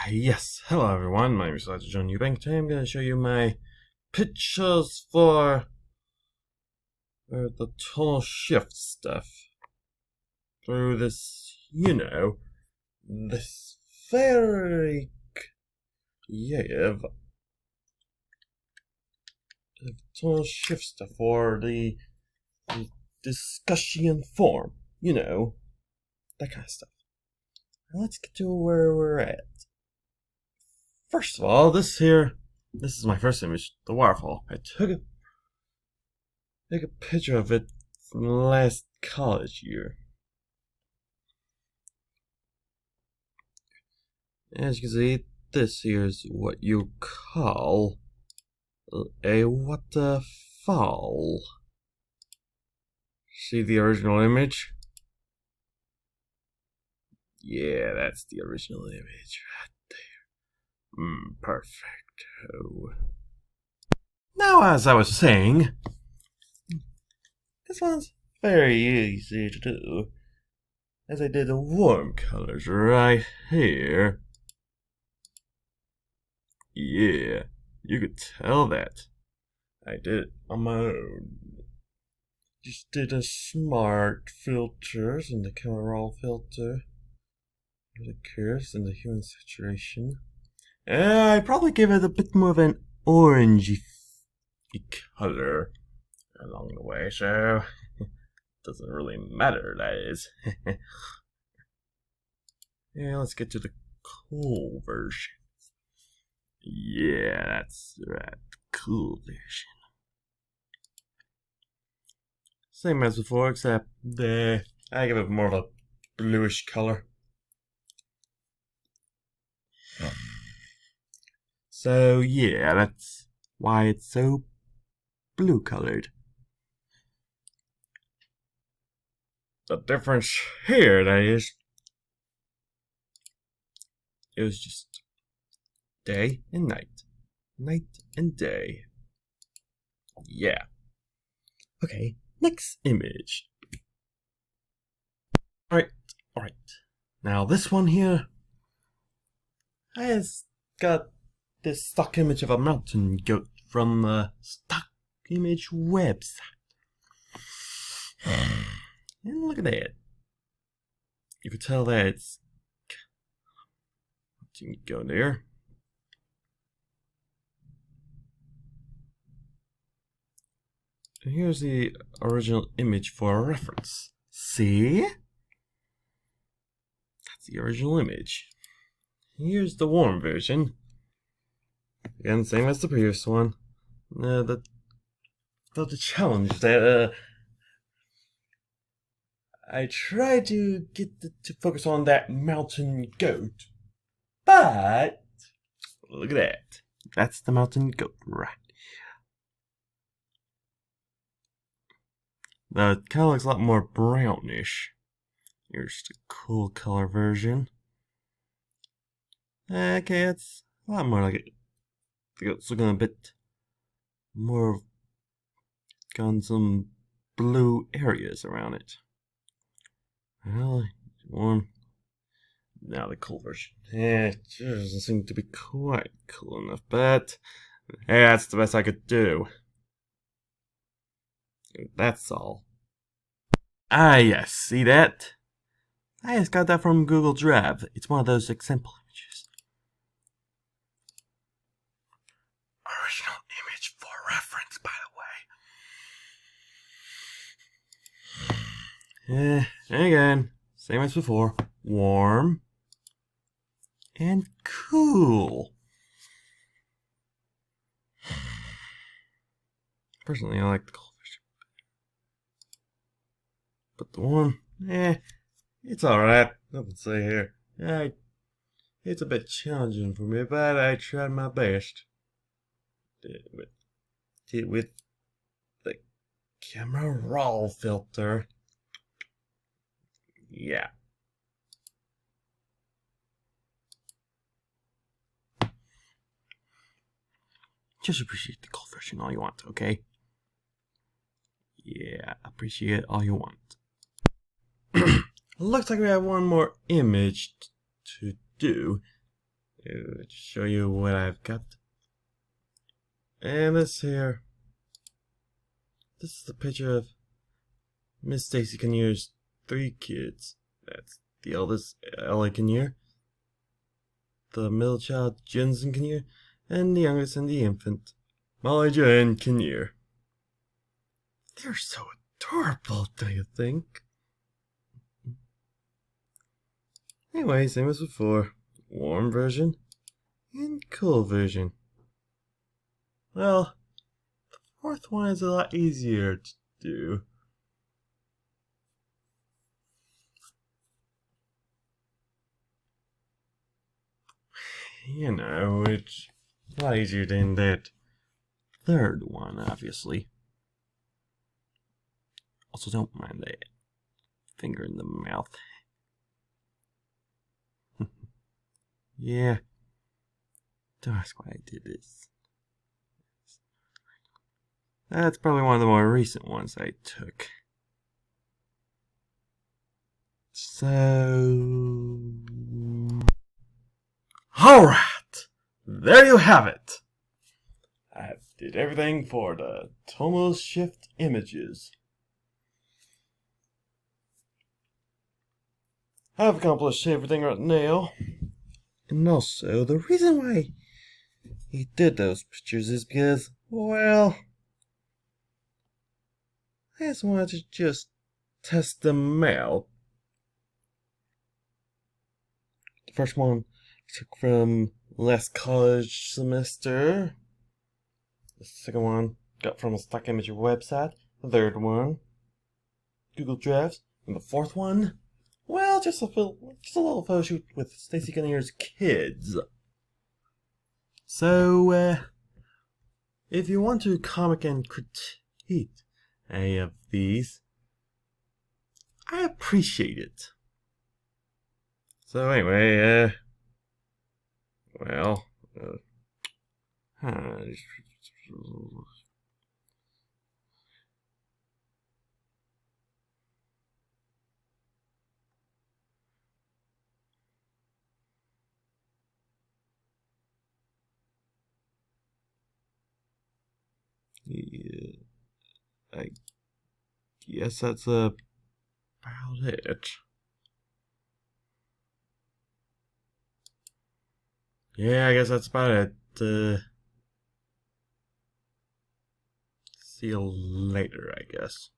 Yes, hello everyone, my name is John Eubank. Today I'm going to show you my pictures for the tonal shift stuff through this, this very creative tonal shift stuff for the discussion form, that kind of stuff. Now let's get to where we're at. First of all, this is my first image, the waterfall. I took a picture of it from last college year. As you can see, this here is what you call a waterfall. See the original image? Yeah, that's the original image right there. Perfecto. Now, as I was saying, this one's very easy to do, as I did the warm colors right here. Yeah, you could tell that. I did it on my own. Just did a smart filters and the camera raw filter, the curves and the hue and saturation. I probably gave it a bit more of an orangey color along the way, so it doesn't really matter, that is. Yeah, let's get to the cool version. Yeah, that's right, cool version. Same as before, except I give it more of a bluish color. So yeah, that's why it's so blue colored. The difference here, that is, it was just day and night. Night and day. Yeah. Okay, next image. Alright. Now this one here has got this stock image of a mountain goat from the stock image website. And look at that. You could tell that it's mountain goat there. And here's the original image for reference. See? That's the original image. Here's the warm version. Again, same as the previous one. The challenge that I tried to get to focus on that mountain goat, but look at that. That's the mountain goat right here. It kind of looks a lot more brownish. Here's the cool color version. Okay, it's a lot more like it. It's looking a bit more got some blue areas around it. Well, warm. Now the cool version. It doesn't seem to be quite cool enough, but hey, that's the best I could do. That's all. Ah, yes, see that? I just got that from Google Drive. It's one of those example images. Original image for reference, by the way. And again, same as before. Warm and cool. Personally, I like the cool version. But the warm, it's alright. Nothing to say here. It's a bit challenging for me, but I tried my best. With the camera raw filter. Yeah. Just appreciate the cool version all you want, okay? Yeah, appreciate it all you want. Looks like we have one more image to do. to show you what I've got. And this here. This is the picture of Miss Stacy Kinnear's 3 kids. That's the eldest, Ellie Kinnear, the middle child, Jensen Kinnear, and the youngest and the infant, Molly Joanne Kinnear. They're so adorable, don't you think? Anyway, same as before. Warm version and cool version. Well, the 4th one is a lot easier to do. You know, it's a lot easier than that 3rd one, obviously. Also, don't mind that finger in the mouth. Yeah. Don't ask why I did this. That's probably one of the more recent ones I took. So... Alright! There you have it! I did everything for the tonal shift images. I've accomplished everything right now. And also, the reason why he did those pictures is because, well, I just wanted to just test them out. The first one I took from last college semester. The second one got from a stock image website. The third one, Google Drives. And the 4th one, well, just a little photo shoot with Stacy Kinnear's kids. So, if you want to comment and critique any of these, I appreciate it. So anyway, well, yeah, I guess that's about it. Yeah, I guess that's about it. See you later, I guess.